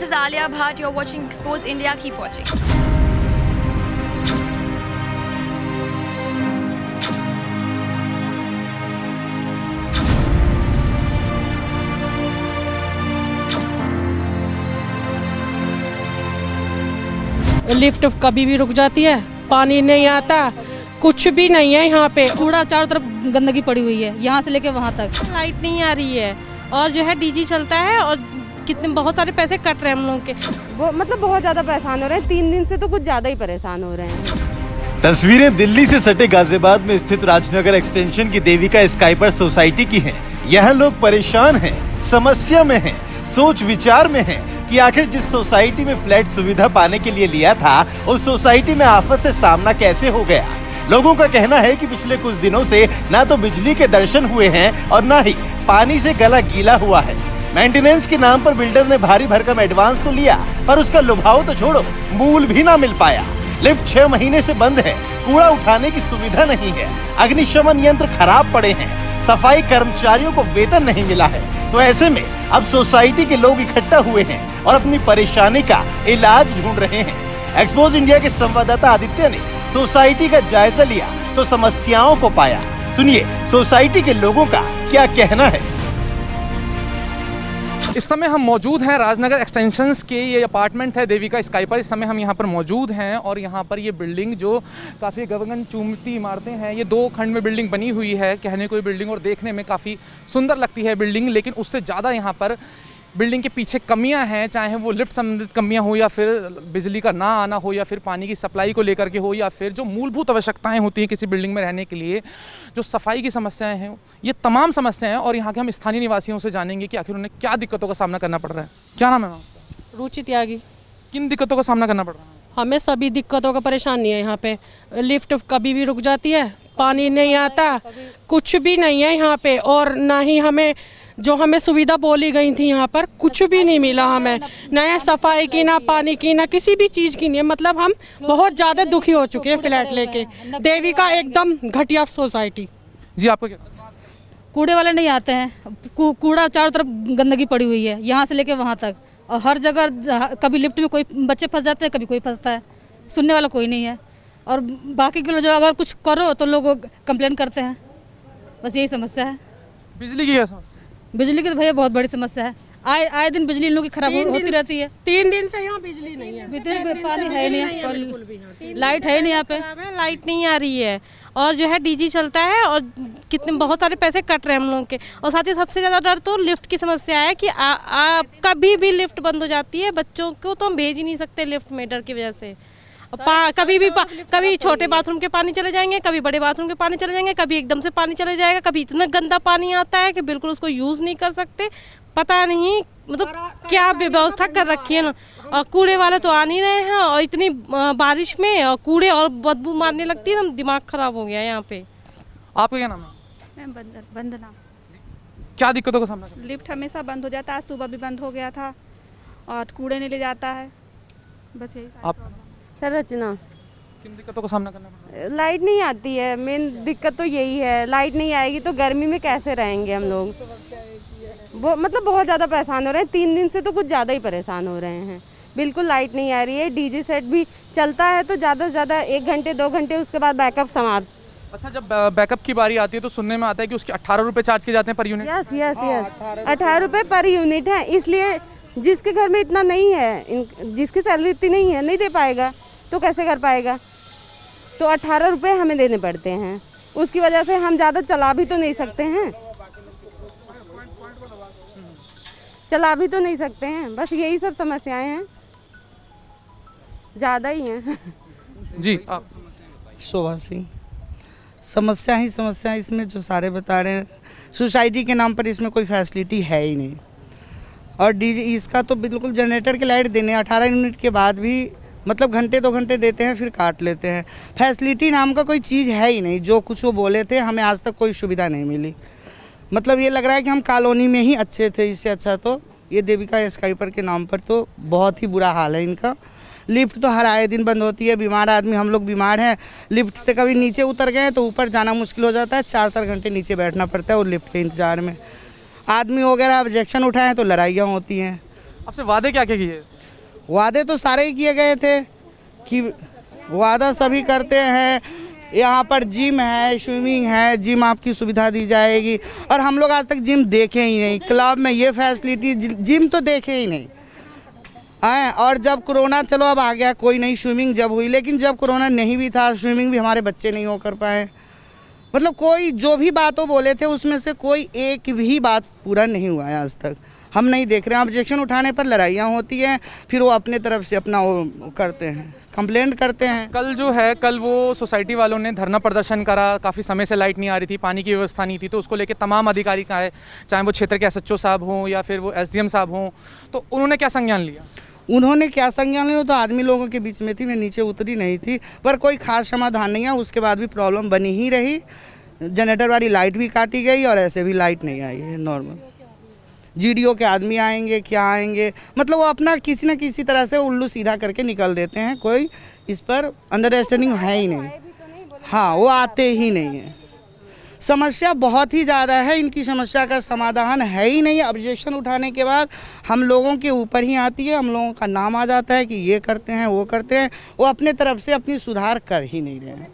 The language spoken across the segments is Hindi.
is Alia Bhatt. You're watching Expose India. Keep watching. Lift कभी भी रुक जाती है, पानी नहीं आता, कुछ भी नहीं है यहाँ पे। कूड़ा चारों तरफ गंदगी पड़ी हुई है, यहाँ से लेके वहाँ तक। लाइट नहीं आ रही है और जो है डीजी चलता है और कितने बहुत सारे पैसे कट रहे हैं हम लोग के। मतलब बहुत ज़्यादा परेशान हो रहे हैं, 3 दिन से तो कुछ ज़्यादा ही परेशान हो रहे हैं। तस्वीरें दिल्ली से सटे गाजियाबाद में स्थित राजनगर एक्सटेंशन की देविका स्काईपर सोसाइटी की हैं। यहाँ लोग परेशान हैं, समस्या में हैं, सोच विचार में हैं कि आखिर जिस सोसाइटी में फ्लैट सुविधा पाने के लिए लिया था, उस सोसाइटी में आफत से सामना कैसे हो गया। लोगों का कहना है कि पिछले कुछ दिनों से ना तो बिजली के दर्शन हुए हैं और ना ही पानी से गला गीला हुआ है। मेंटेनेंस के नाम पर बिल्डर ने भारी भरकम एडवांस तो लिया, पर उसका लुभाव तो छोड़ो, मूल भी ना मिल पाया। लिफ्ट 6 महीने से बंद है, कूड़ा उठाने की सुविधा नहीं है, अग्निशमन यंत्र खराब पड़े हैं, सफाई कर्मचारियों को वेतन नहीं मिला है। तो ऐसे में अब सोसाइटी के लोग इकट्ठा हुए हैं और अपनी परेशानी का इलाज ढूंढ रहे हैं। एक्सपोज इंडिया के संवाददाता आदित्य ने सोसाइटी का जायजा लिया तो समस्याओं को पाया। सुनिए सोसाइटी के लोगों का क्या कहना है। इस समय हम मौजूद हैं राजनगर एक्सटेंशंस के, ये अपार्टमेंट है देविका स्काईपर। इस समय हम यहाँ पर मौजूद हैं और यहाँ पर ये बिल्डिंग जो काफ़ी गगन चुंबती इमारतें हैं, ये 2 खंड में बिल्डिंग बनी हुई है। कहने को ये बिल्डिंग और देखने में काफ़ी सुंदर लगती है बिल्डिंग, लेकिन उससे ज़्यादा यहाँ पर बिल्डिंग के पीछे कमियां हैं, चाहे वो लिफ्ट संबंधित कमियां हो या फिर बिजली का ना आना हो या फिर पानी की सप्लाई को लेकर के हो या फिर जो मूलभूत आवश्यकताएं होती हैं किसी बिल्डिंग में रहने के लिए, जो सफाई की समस्याएं हैं, ये तमाम समस्याएं हैं। और यहाँ के हम स्थानीय निवासियों से जानेंगे कि आखिर उन्हें क्या दिक्कतों का सामना करना पड़ रहा है। क्या नाम है आपका? रुचि त्यागी। किन दिक्कतों का सामना करना पड़ रहा है? हमें सभी दिक्कतों का परेशानी है यहाँ पे। लिफ्ट कभी भी रुक जाती है, पानी नहीं आता, कुछ भी नहीं है यहाँ पे, और ना ही हमें जो हमें सुविधा बोली गई थी यहाँ पर कुछ भी नहीं मिला हमें, ना सफाई की, ना पानी की, ना किसी भी चीज़ की नहीं है। मतलब हम बहुत ज़्यादा दुखी हो चुके हैं फ्लैट लेके। देविका एकदम घटिया सोसाइटी। जी आपका क्या? कूड़े वाले नहीं आते हैं, कूड़ा चारों तरफ गंदगी पड़ी हुई है, यहाँ से लेके वहाँ तक। और हर जगह कभी लिफ्ट में कोई बच्चे फंस जाते हैं, कभी कोई फंसता है, सुनने वाला कोई नहीं है। और बाकी के लोग जो अगर कुछ करो तो लोग कंप्लेन करते हैं, बस यही समस्या है। बिजली की क्या समस्या? बिजली की तो भैया बहुत बड़ी समस्या है। आए दिन बिजली इन लोगों की खराब होती रहती है। 3 दिन से यहाँ बिजली नहीं है, पानी है नहीं, लाइट है नहीं यहाँ पे, लाइट नहीं आ रही है और जो है डीजी चलता है और कितने बहुत सारे पैसे कट रहे हैं हम लोग के। और साथ ही सबसे ज़्यादा डर तो लिफ्ट की समस्या है कि कभी भी लिफ्ट बंद हो जाती है। बच्चों को तो हम भेज ही नहीं सकते लिफ्ट में, डर की वजह से। कभी छोटे बाथरूम के पानी चले जाएंगे, कभी बड़े बाथरूम के पानी चले जाएंगे, कभी एकदम से पानी चले जाएगा, कभी इतना गंदा पानी आता है कि बिल्कुल उसको यूज़ नहीं कर सकते। पता नहीं मतलब क्या व्यवस्था कर रखी है ना। और कूड़े वाले तो आ नहीं रहे हैं और इतनी बारिश में और कूड़े और बदबू मारने लगती है, दिमाग खराब हो गया यहाँ पे। आपका क्या नाम है? मैं वंदना। क्या दिक्कतों का सामना कर? लिफ्ट हमेशा बंद हो जाता है, सुबह भी बंद हो गया था और कूड़े नहीं ले जाता है, बस यही। आप संरचना। किन दिक्कतों का सामना करना पड़ रहा है? लाइट नहीं आती है, मेन दिक्कत तो यही है। लाइट नहीं आएगी तो गर्मी में कैसे रहेंगे हम लोग। मतलब बहुत ज़्यादा परेशान हो रहे हैं, 3 दिन से तो कुछ ज़्यादा ही परेशान हो रहे हैं। बिल्कुल लाइट नहीं आ रही है, डीजी सेट भी चलता है तो ज़्यादा से ज़्यादा 1 घंटे 2 घंटे, उसके बाद बैकअप समाप्त। अच्छा, जब बैकअप की बारी आती है तो सुनने में आता है कि उसके 18 रुपये चार्ज किए जाते हैं पर यूनिट। यस 18 रुपये पर यूनिट है। इसलिए जिसके घर में इतना नहीं है, जिसकी सैलरी इतनी नहीं है, नहीं दे पाएगा तो कैसे कर पाएगा। तो 18 रुपये हमें देने पड़ते हैं, उसकी वजह से हम ज़्यादा चला भी तो नहीं सकते हैं, बस यही सब समस्याएं हैं, ज़्यादा ही हैं। जी आप? शोभा सिंह। समस्या ही समस्या है इसमें, जो सारे बता रहे हैं। सोसाइटी के नाम पर इसमें कोई फैसिलिटी है ही नहीं। और डीजी इसका तो बिल्कुल जनरेटर की लाइट देने 18 यूनिट के बाद भी मतलब घंटे 2 घंटे देते हैं, फिर काट लेते हैं। फैसिलिटी नाम का कोई चीज़ है ही नहीं। जो कुछ वो बोले थे हमें आज तक कोई सुविधा नहीं मिली। मतलब ये लग रहा है कि हम कॉलोनी में ही अच्छे थे। इससे अच्छा तो ये देविका स्काईपर के नाम पर तो बहुत ही बुरा हाल है इनका। लिफ्ट तो हर आए दिन बंद होती है। बीमार आदमी, हम लोग बीमार हैं, लिफ्ट से कभी नीचे उतर गए तो ऊपर जाना मुश्किल हो जाता है। 4-4 घंटे नीचे बैठना पड़ता है और लिफ्ट के इंतजार में। आदमी वगैरह ऑब्जेक्शन उठाएं तो लड़ाइयाँ होती हैं। आपसे वादे क्या क्या किए? वादे तो सारे ही किए गए थे कि वादा सभी करते हैं, यहाँ पर जिम है, स्विमिंग है, जिम आपकी सुविधा दी जाएगी, और हम लोग आज तक जिम देखे ही नहीं। क्लब में ये फैसिलिटी, जिम तो देखे ही नहीं आए। और जब कोरोना चलो अब आ गया, कोई नहीं स्विमिंग जब हुई, लेकिन जब कोरोना नहीं भी था स्विमिंग भी हमारे बच्चे नहीं हो कर पाए। मतलब कोई जो भी बातों बोले थे उसमें से कोई एक भी बात पूरा नहीं हुआ है आज तक। हम नहीं देख रहे हैं। ऑब्जेक्शन उठाने पर लड़ाइयाँ होती हैं, फिर वो अपने तरफ से अपना वो करते हैं, कंप्लेंट करते हैं। कल वो सोसाइटी वालों ने धरना प्रदर्शन करा, काफ़ी समय से लाइट नहीं आ रही थी, पानी की व्यवस्था नहीं थी, तो उसको लेके तमाम अधिकारी का है, चाहे वो क्षेत्र के एसएचओ साहब हों या फिर वो एसडीएम साहब हों, तो उन्होंने क्या संज्ञान लिया? उन्होंने क्या संज्ञान लिया? तो आदमी लोगों के बीच में थी, मैं नीचे उतरी नहीं थी, पर कोई खास समाधान नहीं है। उसके बाद भी प्रॉब्लम बनी ही रही। जनरेटर वाली लाइट भी काटी गई और ऐसे भी लाइट नहीं आई है नॉर्मल। जीडीओ के आदमी आएंगे, क्या आएंगे, मतलब वो अपना किसी न किसी तरह से उल्लू सीधा करके निकल देते हैं। कोई इस पर अंडरस्टैंडिंग है ही नहीं। हाँ, वो आते ही नहीं है। समस्या बहुत ही ज़्यादा है, इनकी समस्या का समाधान है ही नहीं। ऑब्जेक्शन उठाने के बाद हम लोगों के ऊपर ही आती है, हम लोगों का नाम आ जाता है कि ये करते हैं, वो करते हैं। वो अपने तरफ से अपनी सुधार कर ही नहीं रहे हैं।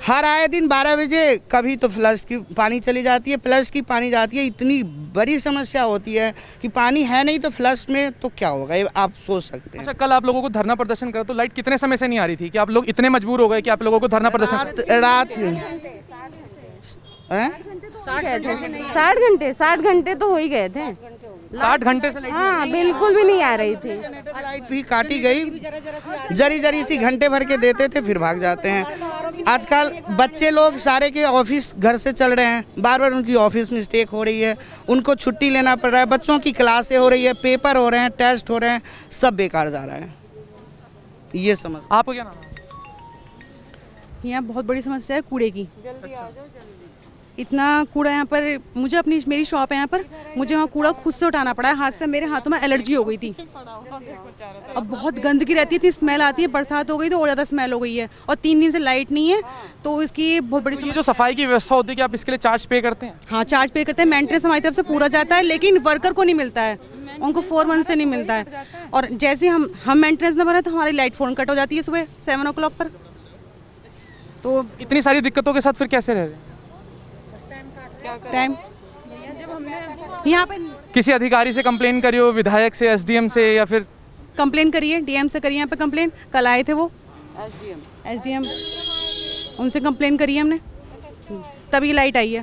हर आए दिन 12 बजे कभी तो फ्लश की पानी चली जाती है, फ्लश की पानी जाती है। इतनी बड़ी समस्या होती है कि पानी है नहीं तो फ्लश में तो क्या होगा, ये आप सोच सकते हैं। अच्छा, कल आप लोगों को धरना प्रदर्शन करा तो लाइट कितने समय से नहीं आ रही थी कि आप लोग इतने मजबूर हो गए कि आप लोगों को धरना प्रदर्शन? रात 60 घंटे तो हो ही गए थे। 60 घंटे से लाइट? हाँ, बिल्कुल भी नहीं आ रही थी। लाइट भी काटी गई, जरी सी घंटे भर के देते थे, फिर भाग जाते हैं। आजकल बच्चे लोग सारे के ऑफिस घर से चल रहे हैं, बार बार उनकी ऑफिस मिस्टेक हो रही है, उनको छुट्टी लेना पड़ रहा है, बच्चों की क्लासें हो रही है, पेपर हो रहे हैं, टेस्ट हो रहे हैं, सब बेकार जा रहा है। ये समझ। आपको क्या नाम है? यहाँ बहुत बड़ी समस्या है कूड़े की। इतना कूड़ा यहाँ पर, मेरी शॉप है यहाँ पर, मुझे वहाँ कूड़ा खुद से उठाना पड़ा है हाथ से। मेरे हाथों में एलर्जी हो गई थी। अब बहुत गंदगी रहती है, इतनी स्मेल आती है। बरसात हो गई तो और ज़्यादा स्मेल हो गई है, और 3 दिन से लाइट नहीं है, तो इसकी बहुत बड़ी। तो ये जो सफाई की व्यवस्था होती है कि आप इसके लिए चार्ज पे करते हैं? हाँ, चार्ज पे करते हैं। मेंटेनेंस हमारी तरफ से पूरा जाता है, लेकिन वर्कर को नहीं मिलता है, उनको 4 मंथ से नहीं मिलता है। और जैसे हम मेंटेनेंस न भरे तो हमारी लाइट फ़ोन कट हो जाती है सुबह 7 o'clock पर। तो इतनी सारी दिक्कतों के साथ फिर कैसे रह रहे हैं? टाइम यहाँ पे किसी अधिकारी से कंप्लेन करिए, विधायक से, एसडीएम से, या फिर कंप्लेन करिए, डीएम से करिए। यहाँ पे कंप्लेन कल आए थे वो एसडीएम, उनसे कंप्लेन करिए हमने, तभी लाइट आई है।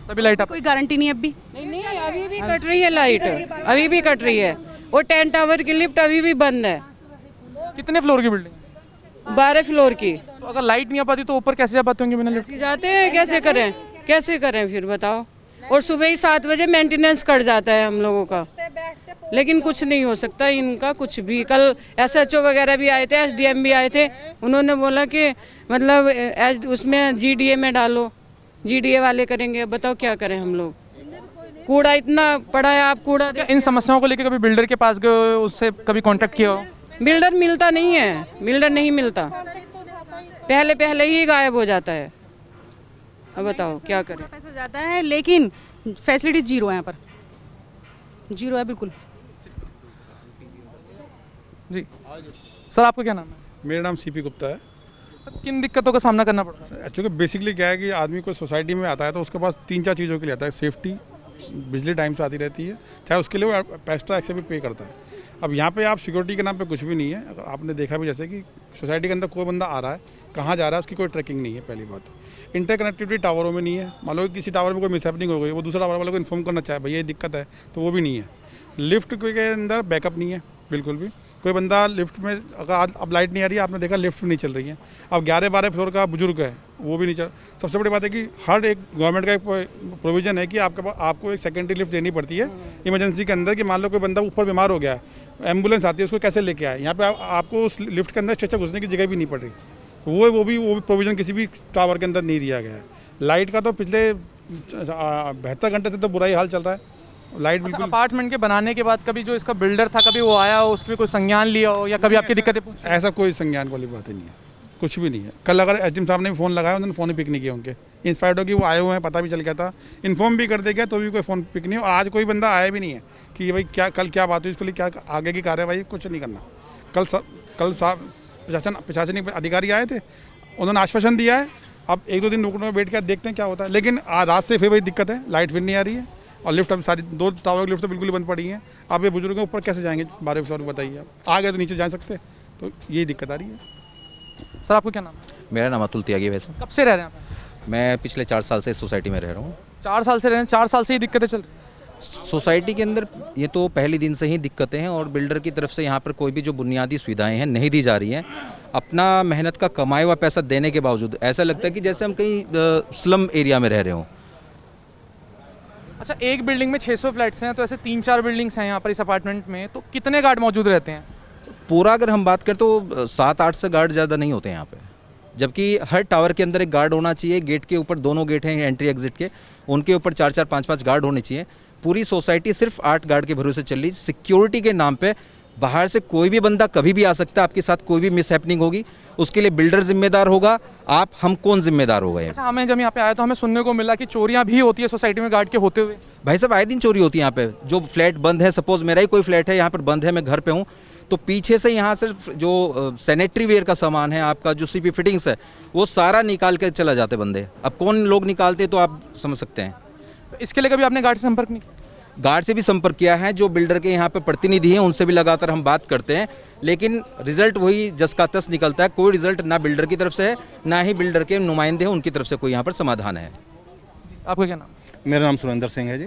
तभी लाइट? कोई गारंटी नहीं अभी। नहीं, अभी भी कट रही है लाइट, अभी भी कट रही है। वो 10 टावर की लिफ्ट अभी भी बंद है। कितने फ्लोर की बिल्डिंग? 12 फ्लोर की। तो अगर लाइट नहीं आ पाती तो ऊपर कैसे जा पाते होंगे बिना लिफ्ट? जाते हैं, कैसे करें फिर बताओ। और सुबह ही 7 बजे मेंटेनेंस कट जाता है हम लोगों का, लेकिन कुछ नहीं हो सकता इनका कुछ भी। कल एसएचओ वगैरह भी आए थे, एसडीएम भी आए थे, उन्होंने बोला कि मतलब उसमें जीडीए में डालो, जीडीए वाले करेंगे। बताओ क्या करें हम लोग, कूड़ा इतना पड़ा है। आप कूड़ा इन समस्याओं को लेकर कभी बिल्डर के पास गए, उससे कभी कांटेक्ट किया हो? बिल्डर मिलता नहीं है, बिल्डर नहीं मिलता, पहले ही गायब हो जाता है। अब बताओ क्या करें। पैसा जाता है लेकिन फैसिलिटी जीरो है, यहाँ पर जीरो है बिल्कुल। जी सर, आपका क्या नाम है? मेरा नाम सीपी गुप्ता है। सर, किन दिक्कतों का सामना करना पड़ रहा है? एक्चुअली बेसिकली क्या है कि आदमी को सोसाइटी में आता है तो उसके पास 3-4 चीज़ों के लिए आता है। सेफ्टी, बिजली टाइम से आती रहती है, चाहे उसके लिए वो एक्स्ट्रा एक्से भी पे करता है। अब यहाँ पे आप सिक्योरिटी के नाम पे कुछ भी नहीं है। अगर आपने देखा भी जैसे कि सोसाइटी के अंदर कोई बंदा आ रहा है, कहाँ जा रहा है, उसकी कोई ट्रैकिंग नहीं है। पहली बात, इंटरकनेक्टिविटी टावरों में नहीं है। मान लो किसी टावर में कोई मिसहैपनिंग हो गई, वो दूसरा टावर वाले को इन्फॉर्म करना चाहे भैया ये दिक्कत है, तो वो भी नहीं है। लिफ्ट के अंदर बैकअप नहीं है बिल्कुल भी। कोई बंदा लिफ्ट में, अगर अब लाइट नहीं आ रही है, आपने देखा लिफ्ट नहीं चल रही है। अब 11-12 फ्लोर का बुजुर्ग है, वो भी नहीं चल। सबसे बड़ी बात है कि हर एक गवर्नमेंट का एक प्रोविजन है कि आपको एक सेकेंडरी लिफ्ट देनी पड़ती है इमरजेंसी के अंदर, कि मान लो कोई बंदा ऊपर बीमार हो गया है, एम्बुलेंस आती है, उसको कैसे लेके आए। यहाँ पे आपको उस लिफ्ट के अंदर स्ट्रेचर घुसने की जगह भी नहीं पड़ रही। वो भी प्रोविजन किसी भी टावर के अंदर नहीं दिया गया है। लाइट का तो पिछले 72 घंटे से तो बुरा ही हाल चल रहा है। लाइट बिल्कुल। अपार्टमेंट के बनाने के बाद कभी जो इसका बिल्डर था, कभी वो आया हो, उसमें कोई संज्ञान लिया हो, या कभी आपकी दिक्कतें? ऐसा कोई संज्ञान वाली बात ही नहीं है, कुछ भी नहीं है। कल अगर एसडीएम साहब ने भी फ़ोन लगाया, उन्होंने फ़ोन ही पिक नहीं किया उनके। इंस्पायर्ड हो कि वो आए हुए हैं, पता भी चल गया था, इन्फॉर्म भी कर दे गया तो भी कोई फ़ोन पिक नहीं। और आज कोई बंदा आया भी नहीं है कि भाई क्या कल क्या बात हुई, इसके लिए क्या आगे की कार्रवाई, कुछ नहीं करना। कल साहब प्रशासनिक अधिकारी आए थे, उन्होंने आश्वासन दिया है। अब 1-2 दिन रुकने में बैठ के देखते हैं क्या होता है। लेकिन रात से फिर वही दिक्कत है, लाइट फिर नहीं आ रही है और लिफ्ट अब सारी 2 टावर की लिफ्ट तो बिल्कुल ही बंद पड़ी हैं। अब ये बुजुर्ग ऊपर कैसे जाएंगे 12 फ्लोर, बताइए आप। आ गए तो नीचे जा सकते, तो यही दिक्कत आ रही है। सर आपको क्या नाम है? मेरा नाम अतुल त्यागी। वैसे कब से रह रहे हैं आप? मैं पिछले 4 साल से इस सोसाइटी में रह रहा हूँ। 4 साल से रह रहे हैं? 4 साल से ये दिक्कतें चल रही? सोसाइटी के अंदर ये तो पहले दिन से ही दिक्कतें हैं और बिल्डर की तरफ से यहाँ पर कोई भी जो बुनियादी सुविधाएं हैं नहीं दी जा रही हैं। अपना मेहनत का कमाया हुआ पैसा देने के बावजूद ऐसा लगता है कि जैसे हम कहीं स्लम एरिया में रह रहे हों। अच्छा, एक बिल्डिंग में 600 फ्लैट्स हैं, तो ऐसे 3-4 बिल्डिंग्स हैं यहाँ पर इस अपार्टमेंट में, तो कितने गार्ड मौजूद रहते हैं? पूरा अगर हम बात करें तो 7-8 से गार्ड ज़्यादा नहीं होते हैं यहाँ पे, जबकि हर टावर के अंदर एक गार्ड होना चाहिए। गेट के ऊपर 2 गेट हैं एंट्री एग्जिट के, उनके ऊपर 4-4, 5-5 गार्ड होने चाहिए। पूरी सोसाइटी सिर्फ 8 गार्ड के भरोसे चल रही। सिक्योरिटी के नाम पे बाहर से कोई भी बंदा कभी भी आ सकता है, आपके साथ कोई भी मिसहैपनिंग होगी उसके लिए बिल्डर जिम्मेदार होगा, आप हम कौन जिम्मेदार होगा? अच्छा, हमें जब यहाँ पे आया तो हमें सुनने को मिला कि चोरियाँ भी होती है सोसाइटी में गार्ड के होते हुए। भाई साहब, आए दिन चोरी होती है यहाँ पे। जो फ्लैट बंद है, सपोज मेरा ही कोई फ्लैट है यहाँ पर बंद है, मैं घर पे हूँ, तो पीछे से यहाँ सिर्फ जो सैनिटरी वेयर का सामान है, आपका जो सीपी फिटिंग्स है, वो सारा निकाल के चला जाते बंदे। अब कौन लोग निकालते तो आप समझ सकते हैं। इसके लिए कभी आपने गार्ड से संपर्क नहीं? गार्ड से भी संपर्क किया है, जो बिल्डर के यहाँ पे प्रतिनिधि हैं उनसे भी लगातार हम बात करते हैं, लेकिन रिजल्ट वही जस का तस निकलता है। कोई रिजल्ट ना बिल्डर की तरफ से है, ना ही बिल्डर के नुमाइंदे हैं उनकी तरफ से कोई यहाँ पर समाधान है। आपका क्या नाम? मेरा नाम सुरेंद्र सिंह है जी।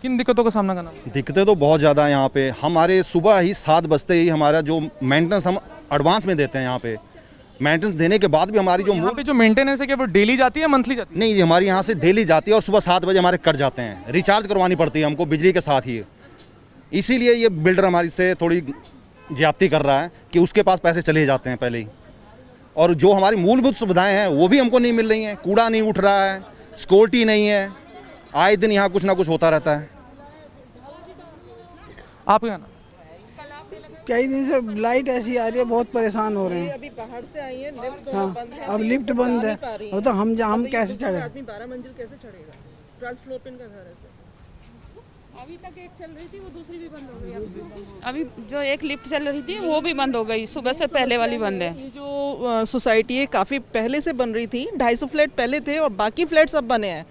किन दिक्कतों का सामना करना? दिक्कतें तो बहुत ज़्यादा है यहाँ पे। हमारे सुबह ही 7 बजते ही हमारा जो मेंटेनेंस हम एडवांस में देते हैं, यहाँ पे मेंटेनेंस देने के बाद भी हमारी जो यहाँ पे जो मेंटेनेंस है क्या वो डेली जाती है, मंथली जाती है? नहीं, हमारी यहाँ से डेली जाती है और सुबह 7 बजे हमारे कट जाते हैं। रिचार्ज करवानी पड़ती है हमको बिजली के साथ ही। इसीलिए ये बिल्डर हमारी से थोड़ी ज्यादती कर रहा है कि उसके पास पैसे चले जाते हैं पहले ही, और जो हमारी मूलभूत सुविधाएं हैं वो भी हमको नहीं मिल रही हैं। कूड़ा नहीं उठ रहा है, सिक्योरिटी नहीं है, आए दिन यहाँ कुछ ना कुछ होता रहता है। आप क्या? कई दिन से लाइट ऐसी आ रही है, बहुत परेशान हो रहे हैं। अभी बाहर से आई है, लिफ्ट हाँ, बंद है, अब लिफ्ट बंद है, वो तो हम कैसे चढ़े? आदमी 12 मंजिल कैसे चढ़ेगा? 12th फ्लोर पे इनका घर है। अभी तक एक चल रही थी, वो दूसरी भी बंद हो गई। अभी जो एक लिफ्ट चल रही थी वो भी बंद हो गई, सुबह से पहले वाली बंद है। ये जो सोसाइटी है काफ़ी पहले से बन रही थी, 250 फ्लैट पहले थे और बाकी फ्लैट्स अब बने हैं।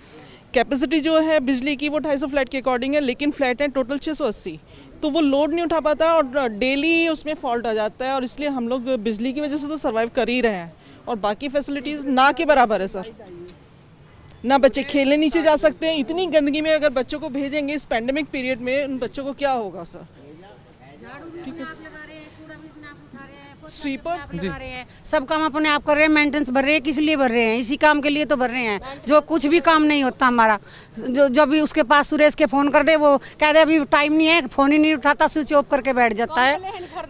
कैपेसिटी जो है बिजली की वो 250 फ्लैट के अकॉर्डिंग है, लेकिन फ्लैट है टोटल 680, तो वो लोड नहीं उठा पाता और डेली उसमें फॉल्ट आ जाता है, और इसलिए हम लोग बिजली की वजह से तो सर्वाइव कर ही रहे हैं, और बाकी फैसिलिटीज़ ना के बराबर है सर। ना बच्चे खेलने नीचे जा सकते हैं, इतनी गंदगी में अगर बच्चों को भेजेंगे इस पैंडेमिक पीरियड में, उन बच्चों को क्या होगा सर? ठीक है, स्वीपर्स लगा रहे हैं, सब काम अपने आप कर रहे हैं, मेंटेनेंस भर रहे हैं, किस लिए भर रहे हैं? इसी काम के लिए तो भर रहे हैं। जो कुछ भी काम नहीं होता हमारा, जो जब भी उसके पास सुरेश के फ़ोन कर दे, वो कह दे अभी टाइम नहीं है, फ़ोन ही नहीं उठाता, स्विच ऑफ करके बैठ जाता है।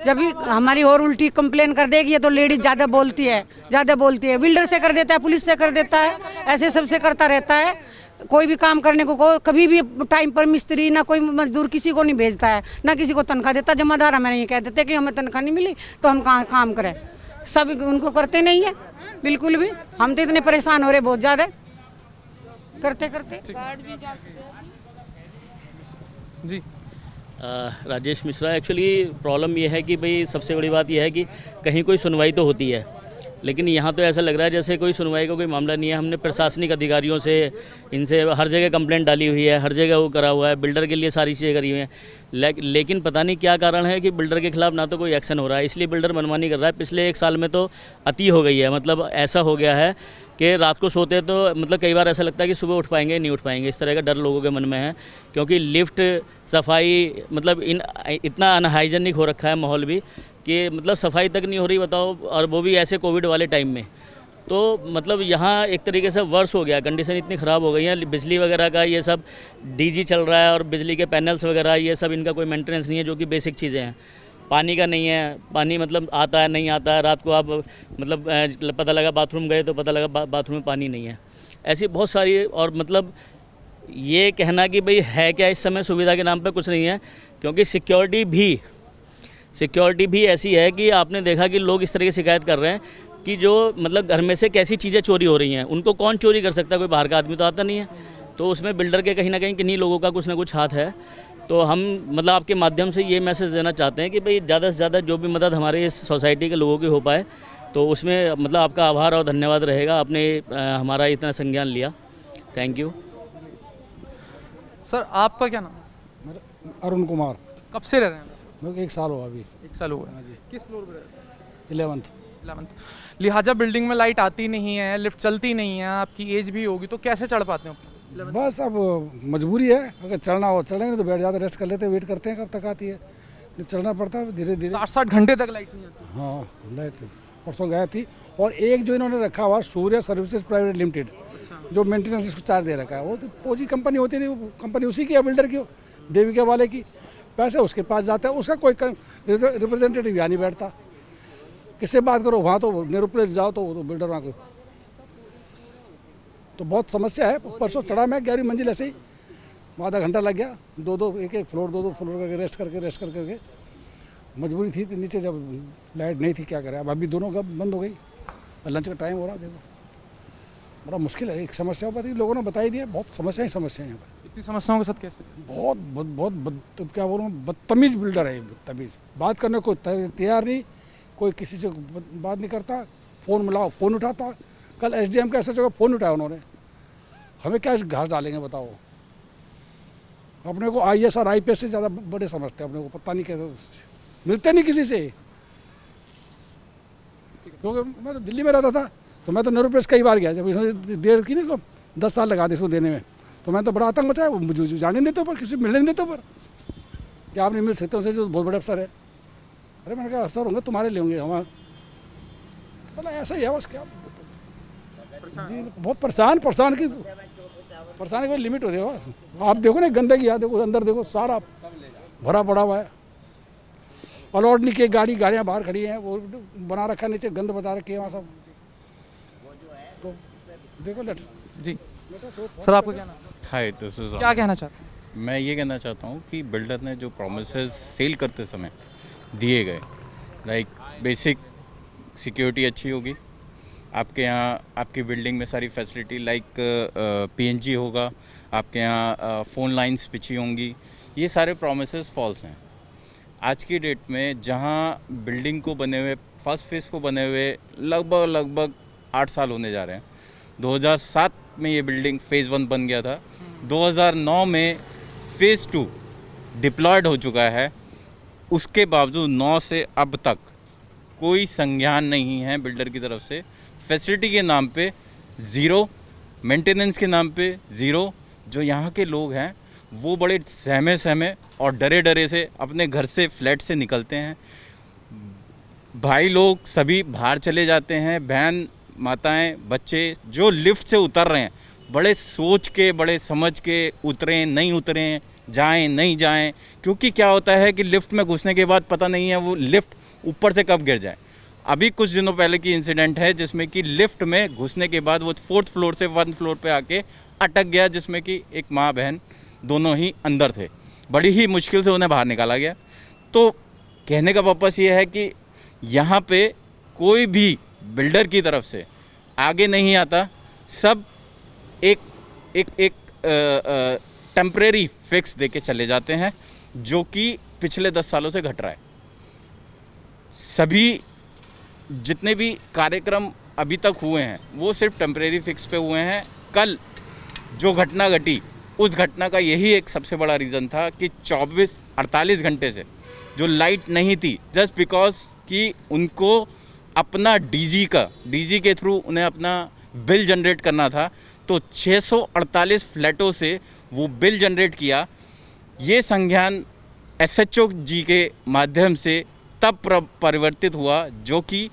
जब भी हमारी और उल्टी कंप्लेन कर देगी, ये तो लेडीज ज़्यादा बोलती है, बिल्डर से कर देता है, पुलिस से कर देता है, ऐसे सबसे करता रहता है। कोई भी काम करने को कभी भी टाइम पर मिस्त्री ना कोई मजदूर किसी को नहीं भेजता है, ना किसी को तनख्वाह देता। जमादार हमें नहीं कह देते कि हमें तनख्वाह नहीं मिली तो हम कहाँ काम करें, सब उनको करते नहीं है बिल्कुल भी। हम तो इतने परेशान हो रहे बहुत ज़्यादा करते करते। जी राजेश मिश्रा। एक्चुअली प्रॉब्लम ये है कि भाई सबसे बड़ी बात यह है कि कहीं कोई सुनवाई तो होती है, लेकिन यहाँ तो ऐसा लग रहा है जैसे कोई सुनवाई का कोई मामला नहीं है। हमने प्रशासनिक अधिकारियों से, इनसे हर जगह कंप्लेंट डाली हुई है, हर जगह वो करा हुआ है, बिल्डर के लिए सारी चीज़ें करी हुई हैं, लेकिन पता नहीं क्या कारण है कि बिल्डर के खिलाफ ना तो कोई एक्शन हो रहा है, इसलिए बिल्डर मनमानी कर रहा है। पिछले 1 साल में तो अति हो गई है, मतलब ऐसा हो गया है कि रात को सोते तो मतलब कई बार ऐसा लगता है कि सुबह उठ पाएंगे नहीं उठ पाएंगे, इस तरह का डर लोगों के मन में है। क्योंकि लिफ्ट, सफाई, मतलब इतना अनहाइजेनिक हो रखा है माहौल भी कि मतलब सफाई तक नहीं हो रही, बताओ, और वो भी ऐसे कोविड वाले टाइम में। तो मतलब यहाँ एक तरीके से वर्ष हो गया, कंडीशन इतनी ख़राब हो गई है। बिजली वगैरह का ये सब डीजी चल रहा है और बिजली के पैनल्स वगैरह ये सब, इनका कोई मेंटेनेंस नहीं है, जो कि बेसिक चीज़ें हैं। पानी का नहीं है, पानी मतलब आता है नहीं आता है, रात को आप मतलब पता लगा बाथरूम गए तो पता लगा बाथरूम में पानी नहीं है। ऐसी बहुत सारी, और मतलब ये कहना कि भाई है क्या इस समय सुविधा के नाम पे कुछ नहीं है, क्योंकि सिक्योरिटी भी ऐसी है कि आपने देखा कि लोग इस तरह की शिकायत कर रहे हैं कि जो मतलब घर में से कैसी चीज़ें चोरी हो रही हैं, उनको कौन चोरी कर सकता है, कोई बाहर का आदमी तो आता नहीं है। तो उसमें बिल्डर के कहीं ना कहीं किन्हीं लोगों का कुछ ना कुछ हाथ है। तो हम मतलब आपके माध्यम से ये मैसेज देना चाहते हैं कि भाई ज़्यादा से ज़्यादा जो भी मदद हमारे इस सोसाइटी के लोगों की हो पाए, तो उसमें मतलब आपका आभार और धन्यवाद रहेगा, आपने हमारा इतना संज्ञान लिया। Thank you. सर आपका क्या नाम? अरुण कुमार। कब से रह रहे हैं? मेरे को 1 साल हुआ अभी। 1 साल हुआ है। किस फ्लोर पर रह रहे हैं? 11th। लिहाजा बिल्डिंग में लाइट आती नहीं है, लिफ्ट चलती नहीं है, आपकी एज भी होगी, तो कैसे चढ़ पाते हो? बस अब मजबूरी है, अगर चढ़ना हो चढ़ेंगे, तो बैठ जाते, रेस्ट कर लेते, वेट करते हैं कब तक आती है। चढ़ना पड़ता है धीरे धीरे। 60 घंटे तक लाइट नहीं आती? हाँ, लाइट परसों गायब थी। और एक जो इन्होंने रखा हुआ सूर्य सर्विसेज प्राइवेट लिमिटेड, जो मेंटेनेंस इसको चार्ज दे रखा है, वो तो फौजी कंपनी होती नहीं, वो कंपनी उसी की है, बिल्डर की, देविका वाले की। पैसे उसके पास जाते हैं, उसका कोई रिप्रेजेंटेटिव यहाँ नहीं बैठता। किससे बात करो, वहाँ तो नेहरू प्लेस जाओ तो बिल्डर वहाँ को, तो बहुत समस्या है। परसों चढ़ा मैं 11वीं मंजिल ऐसे ही, आधा घंटा लग गया, एक फ्लोर दो फ्लोर करके रेस्ट करके मजबूरी थी। तो नीचे जब लाइट नहीं थी, क्या करें अब, अभी दोनों कब बंद हो गई, लंच का टाइम हो रहा, देखो बड़ा मुश्किल है। एक समस्या पता लोगों ने बताई दिया, बहुत समस्या यहाँ पर। इतनी समस्याओं के साथ कैसे? बहुत क्या बोलूँ, बदतमीज बिल्डर है, बदतमीज। बात करने को तैयार नहीं, कोई किसी से बात नहीं करता, फ़ोन मिलाओ फ़ोन उठाता। कल SDM का SHO का फ़ोन उठाया उन्होंने, हमें क्या घास डालेंगे बताओ। अपने को IAS और IPS से ज़्यादा बड़े समझते हैं अपने को, पता नहीं कैसे मिलते नहीं किसी से। क्योंकि मैं तो दिल्ली में रहता था, तो मैं तो नेहरू प्लेस कई बार गया, जब इन्होंने देर की ना 10 साल लगा दे इसको देने में, तो मैं तो बड़ा आतंक मचाया। मुझे जाने नहीं देते ऊपर, किसी मिलने नहीं देते ऊपर, क्या आप नहीं मिल सकते उनसे जो बहुत बड़े अफसर है। अरे मैंने कहा अफसर होंगे तुम्हारे लिए होंगे, हमारे मतलब ऐसा ही है बस। क्या जी, बहुत परेशान की कोई लिमिट होती है बस। आप देखो ना गंदगी, यहाँ देखो, अंदर देखो, सारा भरा पड़ा हुआ है। अलॉट नहीं किए, गाड़ियाँ बाहर खड़ी हैं, वो बना रखा नीचे, गंद बचा रखी है वहाँ सब। तो देखो जी सर, आपको क्या नाम? हाय, दिस इज क्या कहना चाहते हैं? मैं ये कहना चाहता हूँ कि बिल्डर ने जो प्रोमिसेस सेल करते समय दिए गए, लाइक बेसिक सिक्योरिटी अच्छी होगी आपके यहाँ, आपकी बिल्डिंग में सारी फैसिलिटी लाइक PNG होगा, आपके यहाँ फ़ोन लाइंस पिछी होंगी, ये सारे प्रोमिसेस फॉल्स हैं। आज की डेट में जहाँ बिल्डिंग को बने हुए, फर्स्ट फेज़ को बने हुए लगभग 8 साल होने जा रहे हैं। 2007 में ये बिल्डिंग फ़ेज़ 1 बन गया था, 2009 में फ़ेज़ 2 डिप्लॉयड हो चुका है। उसके बावजूद 9 से अब तक कोई संज्ञान नहीं है बिल्डर की तरफ से। फैसिलिटी के नाम पे ज़ीरो, मेंटेनेंस के नाम पे ज़ीरो। जो यहाँ के लोग हैं वो बड़े सहमे और डरे से अपने घर से, फ्लैट से निकलते हैं। भाई लोग सभी बाहर चले जाते हैं, बहन, माताएं, बच्चे जो लिफ्ट से उतर रहे हैं, बड़े सोच के, बड़े समझ के उतरें, नहीं उतरें, जाएं नहीं जाएं। क्योंकि क्या होता है कि लिफ्ट में घुसने के बाद पता नहीं है वो लिफ्ट ऊपर से कब गिर जाए। अभी कुछ दिनों पहले की इंसिडेंट है जिसमें कि लिफ्ट में घुसने के बाद वो 4th फ्लोर से 1 फ्लोर पे आके अटक गया, जिसमें कि एक माँ बहन दोनों ही अंदर थे। बड़ी ही मुश्किल से उन्हें बाहर निकाला गया। तो कहने का पर्पस ये है कि यहाँ पे कोई भी बिल्डर की तरफ से आगे नहीं आता, सब एक टेम्परेरी फिक्स देके चले जाते हैं, जो कि पिछले 10 सालों से घट रहा है। सभी जितने भी कार्यक्रम अभी तक हुए हैं वो सिर्फ टेम्परेरी फिक्स पे हुए हैं। कल जो घटना घटी, उस घटना का यही एक सबसे बड़ा रीज़न था कि 48 घंटे से जो लाइट नहीं थी, जस्ट बिकॉज कि उनको अपना डीजी के थ्रू उन्हें अपना बिल जनरेट करना था, तो 648 फ्लैटों से वो बिल जनरेट किया। ये संज्ञान SHO जी के माध्यम से तब परिवर्तित हुआ, जो कि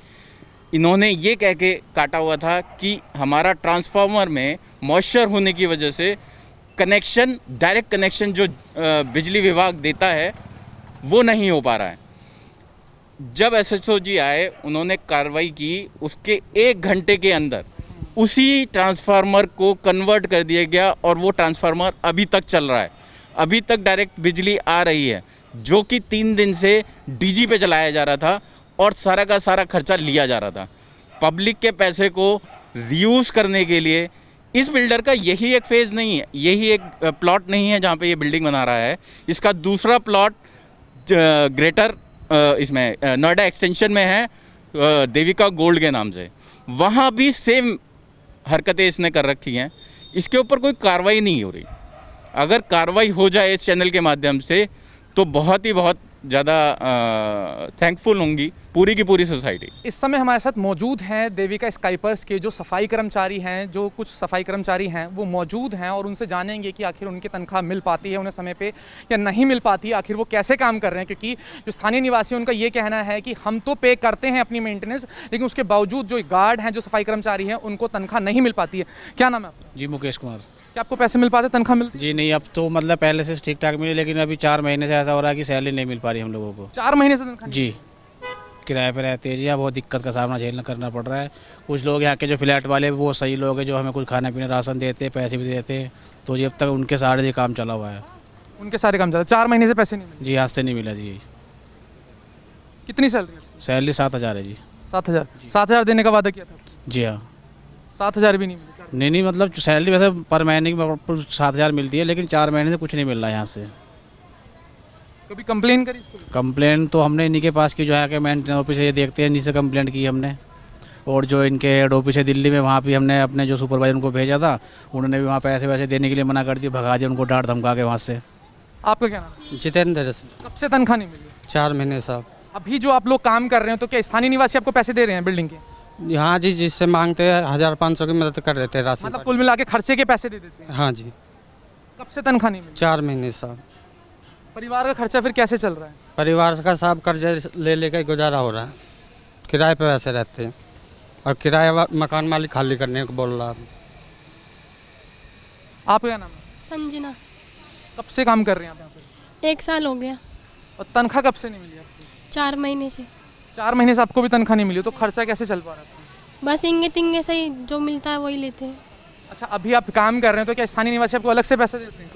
इन्होंने ये कह के काटा हुआ था कि हमारा ट्रांसफार्मर में मॉइस्चर होने की वजह से कनेक्शन, डायरेक्ट कनेक्शन जो बिजली विभाग देता है वो नहीं हो पा रहा है। जब SHO जी आए, उन्होंने कार्रवाई की, उसके 1 घंटे के अंदर उसी ट्रांसफार्मर को कन्वर्ट कर दिया गया और वो ट्रांसफार्मर अभी तक चल रहा है। अभी तक डायरेक्ट बिजली आ रही है, जो कि 3 दिन से DG पे चलाया जा रहा था और सारा का सारा खर्चा लिया जा रहा था। पब्लिक के पैसे को रीयूज़ करने के लिए इस बिल्डर का यही एक फेज़ नहीं है, यही एक प्लॉट नहीं है जहाँ पे ये बिल्डिंग बना रहा है। इसका दूसरा प्लॉट ग्रेटर इसमें नोएडा एक्सटेंशन में है, देविका गोल्ड के नाम से। वहाँ भी सेम हरकतें इसने कर रखी हैं। इसके ऊपर कोई कार्रवाई नहीं हो रही। अगर कार्रवाई हो जाए इस चैनल के माध्यम से तो बहुत ज़्यादा थैंकफुल होंगी पूरी की पूरी सोसाइटी। इस समय हमारे साथ मौजूद हैं देविका स्काईपर्स के जो सफाई कर्मचारी हैं, जो कुछ सफाई कर्मचारी हैं वो मौजूद हैं और उनसे जानेंगे कि आखिर उनकी तनख्वाह मिल पाती है उन्हें समय पे या नहीं मिल पाती है, आखिर वो कैसे काम कर रहे हैं। क्योंकि जो स्थानीय निवासी उनका ये कहना है कि हम तो पे करते हैं अपनी मेंटेनेंस, लेकिन उसके बावजूद जो गार्ड हैं, जो सफाई कर्मचारी हैं, उनको तनख्वाह नहीं मिल पाती है। क्या नाम है आपका? जी मुकेश कुमार। क्या आपको पैसे मिल पाते, तनख्वाह मिलती? जी नहीं, अब तो मतलब पहले से ठीक ठाक मिले, लेकिन अभी 4 महीने से ऐसा हो रहा है कि सैलरी नहीं मिल पा रही हम लोगों को। 4 महीने से तनख्वाह? जी, किराए पे रहते हैं जी, यहाँ बहुत दिक्कत का सामना झेलना करना पड़ रहा है। कुछ लोग यहाँ के जो फ्लैट वाले वो सही लोग हैं, जो हमें कुछ खाना पीना राशन देते हैं, पैसे भी देते हैं, तो जी अब तक उनके सारे ये काम चला हुआ है। उनके सारे काम चला, 4 महीने से पैसे नहीं मिले? जी आज से नहीं मिला जी। कितनी सैलरी? सैलरी 7,000 है जी। 7,000 देने का वादा किया था? जी हाँ। 7,000 भी नहीं मिले? नहीं, मतलब सैलरी वैसे पर महीने की 7,000 मिलती है, लेकिन 4 महीने से कुछ नहीं मिल रहा है यहाँ से। कभी कंप्लेन करी? कंप्लेन तो हमने इन्हीं के पास की, जो है कि मेंटेनेंस ऑफिस है, ये देखते हैं, इन्हीं से कंप्लेंट की हमने। और जो इनके हेड ऑफिस है दिल्ली में, वहाँ भी हमने अपने जो सुपरवाइजर उनको भेजा था, उन्होंने भी वहाँ पैसे वैसे देने के लिए मना कर दिया, भगा दिया उनको, डांट धमका के वहाँ से। आपका क्या नाम है? जितेंद्र। कब से तनख्वाह नहीं मिली? 4 महीने साहब। अभी जो आप लोग काम कर रहे हैं तो क्या स्थानीय निवासी आपको पैसे दे रहे हैं बिल्डिंग के? हाँ जी, जिससे मांगते हैं 1,000-500 की मदद कर देते हैं राशन। मतलब कुल मिला के खर्चे के पैसे दे देते हैं? हाँ जी। कब से तनख्वाह नहीं मिली? 4 महीने साहब। परिवार का खर्चा फिर कैसे चल रहा है? परिवार का साहब कर्जे ले लेकर गुजारा हो रहा है, किराए पे वैसे रहते हैं, और किराया मकान मालिक खाली करने को बोल रहा है। आपका क्या नाम है? संजना। कब से काम कर रहे हैं आप यहाँ पे? 1 साल हो गया। और तनख्वाह कब से नहीं मिली आपको? 4 महीने से। 4 महीने से आपको भी तनख्वाह नहीं मिली, तो खर्चा कैसे चल पा रहा है? बस इंगे तिंगे से ही जो मिलता है वही लेते हैं। अच्छा, अभी आप काम कर रहे हैं तो क्या स्थानीय निवासी आपको अलग से पैसे देते हैं?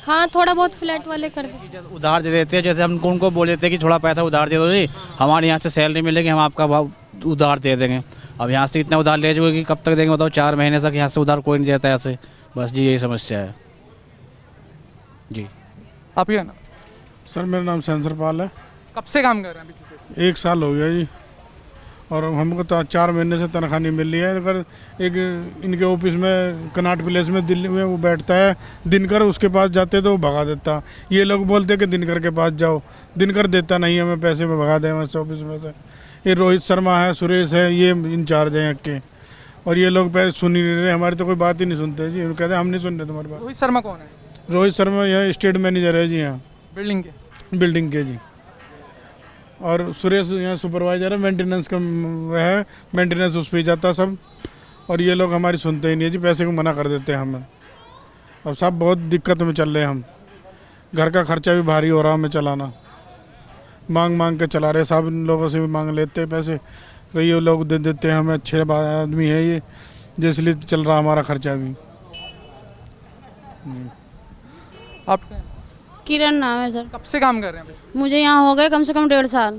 हाँ, थोड़ा बहुत फ्लैट वाले कर देते हैं। उधार दे देते हैं, जैसे हम उनको बोल देते हैं कि थोड़ा पैसा उधार दे दो जी, हमारे यहाँ से सैलरी मिलेगी, हम आपका उधार दे देंगे। अब यहाँ से इतना उधार ले जाओगे कि कब तक देंगे बताओ? 4 महीने तक यहाँ से उधार कोई नहीं देता ऐसे। बस जी यही समस्या है जी। आप क्या नाम? सर मेरा नाम सेंसर पाल है। कब से काम कर रहे हैं? 1 साल हो गया जी, और हमको तो 4 महीने से तनख्वाह नहीं मिल रही है। अगर एक इनके ऑफिस में कनाट प्लेस में दिल्ली में वो बैठता है, दिनकर उसके पास जाते तो वो भगा देता। ये लोग बोलते हैं कि दिनकर के पास जाओ, दिनकर देता नहीं, हमें पैसे में भगा दें वैसे ऑफिस में से। ये रोहित शर्मा है, सुरेश है, ये इंचार्ज हैं के, और ये लोग पैसे सुन ही नहीं रहे, हमारी तो कोई बात ही नहीं सुनते जी। कहते हैं हम नहीं सुन रहे तुम्हारी बात। रोहित शर्मा कौन है? रोहित शर्मा यहाँ स्टेट मैनेजर है जी, यहाँ बिल्डिंग के जी। और सुरेश यहाँ सुपरवाइजर है, मेंटेनेंस का वह है, मेंटेनेंस उस पर जाता सब। और ये लोग हमारी सुनते ही नहीं है जी, पैसे को मना कर देते हैं हमें। अब सब बहुत दिक्कत में चल रहे हैं हम, घर का खर्चा भी भारी हो रहा हमें चलाना, मांग के चला रहे, सब लोगों से भी मांग लेते हैं पैसे, तो ये लोग दे देते हैं हमें। अच्छे आदमी है ये, इसलिए चल रहा हमारा खर्चा भी। आप? किरण नाम है सर। कब से काम कर रहे हैं? मुझे यहाँ हो गए कम से कम 1.5 साल।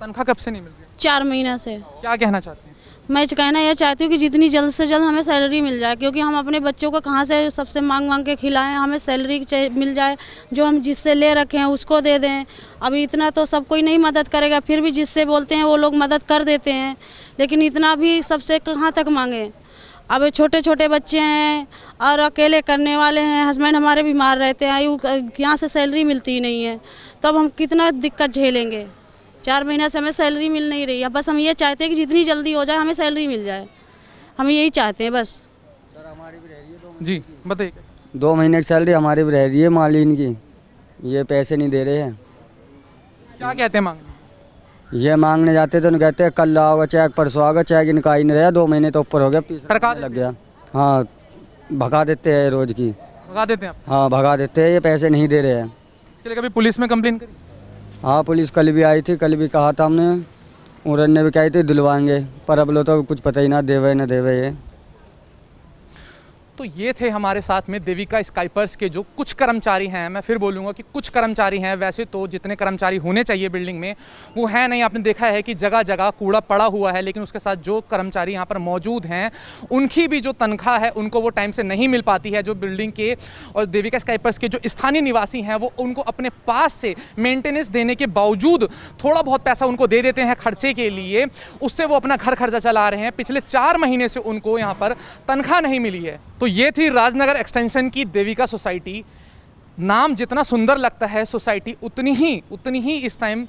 तनख्वाह कब से नहीं मिल रही? 4 महीने से। क्या कहना चाहते हैं? मैं कहना यह चाहती हूँ कि जितनी जल्द से जल्द हमें सैलरी मिल जाए, क्योंकि हम अपने बच्चों को कहाँ से सबसे मांग के खिलाएं। हमें सैलरी मिल जाए, जो हम जिससे ले रखे हैं उसको दे दें। अभी इतना तो सब कोई नहीं मदद करेगा, फिर भी जिससे बोलते हैं वो लोग मदद कर देते हैं, लेकिन इतना भी सबसे कहाँ तक मांगे। अब छोटे छोटे बच्चे हैं और अकेले करने वाले हैं, हस्बैंड हमारे बीमार रहते हैं, यहाँ से सैलरी मिलती ही नहीं है, तब हम कितना दिक्कत झेलेंगे। 4 महीने से हमें सैलरी मिल नहीं रही है। बस हम ये चाहते हैं कि जितनी जल्दी हो जाए हमें सैलरी मिल जाए, हम यही चाहते हैं बस। जी बताइए। 2 महीने की सैलरी हमारी भी रह रही है, मालिन की ये पैसे नहीं दे रहे हैं। क्या कहते हैं मांगने? ये मांगने जाते तो कहते हैं कल आओगे चेक, परसों आओगे चेक, इनका ही नहीं रहा। 2 महीने तो ऊपर हो गया, 30 लग गया। हाँ, भगा देते हैं रोज की। भगा देते हैं? हाँ भगा देते हैं, ये पैसे नहीं दे रहे हैं। इसके लिए कभी पुलिस में कंप्लेन करी? हाँ पुलिस कल भी आई थी, कल भी कहा था हमने, उन्होंने ने भी कही थी दिलवाएंगे, पर अब लोग तो कुछ पता ही ना देवे न देवे। ये तो ये थे हमारे साथ में देविका स्काईपर्स के जो कुछ कर्मचारी हैं। मैं फिर बोलूँगा कि कुछ कर्मचारी हैं, वैसे तो जितने कर्मचारी होने चाहिए बिल्डिंग में वो हैं नहीं। आपने देखा है कि जगह जगह कूड़ा पड़ा हुआ है, लेकिन उसके साथ जो कर्मचारी यहाँ पर मौजूद हैं उनकी भी जो तनख्वाह है उनको वो टाइम से नहीं मिल पाती है। जो बिल्डिंग के और देविका स्काईपर्स के जो स्थानीय निवासी हैं वो उनको अपने पास से मेंटेनेंस देने के बावजूद थोड़ा बहुत पैसा उनको दे देते हैं खर्चे के लिए, उससे वो अपना घर खर्चा चला रहे हैं। पिछले 4 महीने से उनको यहाँ पर तनख्वाह नहीं मिली है। तो ये थी राजनगर एक्सटेंशन की देविका सोसाइटी। नाम जितना सुंदर लगता है सोसाइटी उतनी ही इस टाइम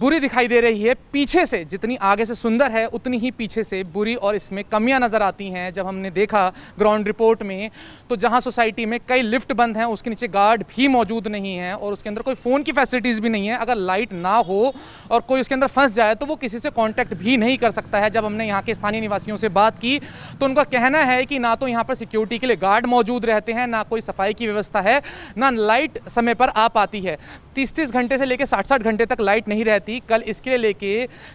बुरी दिखाई दे रही है। पीछे से जितनी आगे से सुंदर है उतनी ही पीछे से बुरी और इसमें कमियां नज़र आती हैं। जब हमने देखा ग्राउंड रिपोर्ट में तो जहां सोसाइटी में कई लिफ्ट बंद हैं, उसके नीचे गार्ड भी मौजूद नहीं है और उसके अंदर कोई फ़ोन की फैसिलिटीज़ भी नहीं है। अगर लाइट ना हो और कोई उसके अंदर फंस जाए तो वो किसी से कॉन्टैक्ट भी नहीं कर सकता है। जब हमने यहाँ के स्थानीय निवासियों से बात की तो उनका कहना है कि ना तो यहाँ पर सिक्योरिटी के लिए गार्ड मौजूद रहते हैं, ना कोई सफाई की व्यवस्था है, ना लाइट समय पर आ पाती है। 30-30 घंटे से लेकर 60-60 घंटे तक लाइट नहीं रहती। कल इसके लेके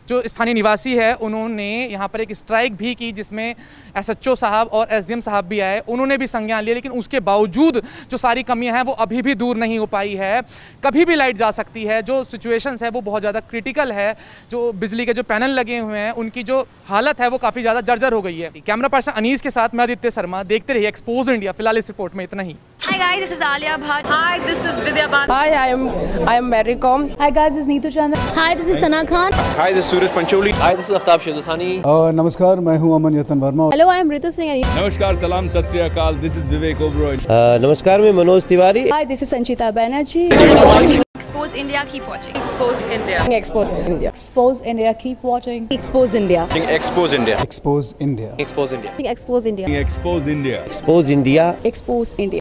जो स्थानीय निवासी है उन्होंने यहाँ पर एक स्ट्राइक भी की जिसमें SHO साहब और SDM साहब भी आए, उन्होंने भी संज्ञान लिया, लेकिन उसके बावजूद जो सारी कमियां हैं वो अभी भी दूर नहीं हो पाई है। कभी भी लाइट जा सकती है। जो सिचुएशंस है वो बहुत ज़्यादा क्रिटिकल है। जो बिजली के जो पैनल लगे हुए हैं उनकी जो हालत है वो काफ़ी ज़्यादा जर्जर हो गई है। कैमरा पर्सन अनीस के साथ मैं आदित्य शर्मा, देखते रहिए एक्सपोज इंडिया। फिलहाल इस रिपोर्ट में इतना ही। Hi guys, this is Alia Bhatt. Hi, this is Vidya Bhatt. Hi, I am Mary Com. Hi guys, this is Neetu Chandra. Hi, this is Sana Khan. Hi, this is Suraj Pancholi. Hi, this is Aftab Shehzasani. नमस्कार, मैं हूं अमन यतन Verma. Hello, I am Ritu Singh. नमस्कार, सलाम, सत श्री अकाल. This is Vivek Oberoi. नमस्कार, मैं Manoj Tiwari. Hi, this is Sanchita Banerjee. Expose India, keep watching. Expose India. Expose India. Expose India, keep watching. Expose India. Expose India. Expose India. Expose India. Expose India. Expose India. Expose India. Expose India.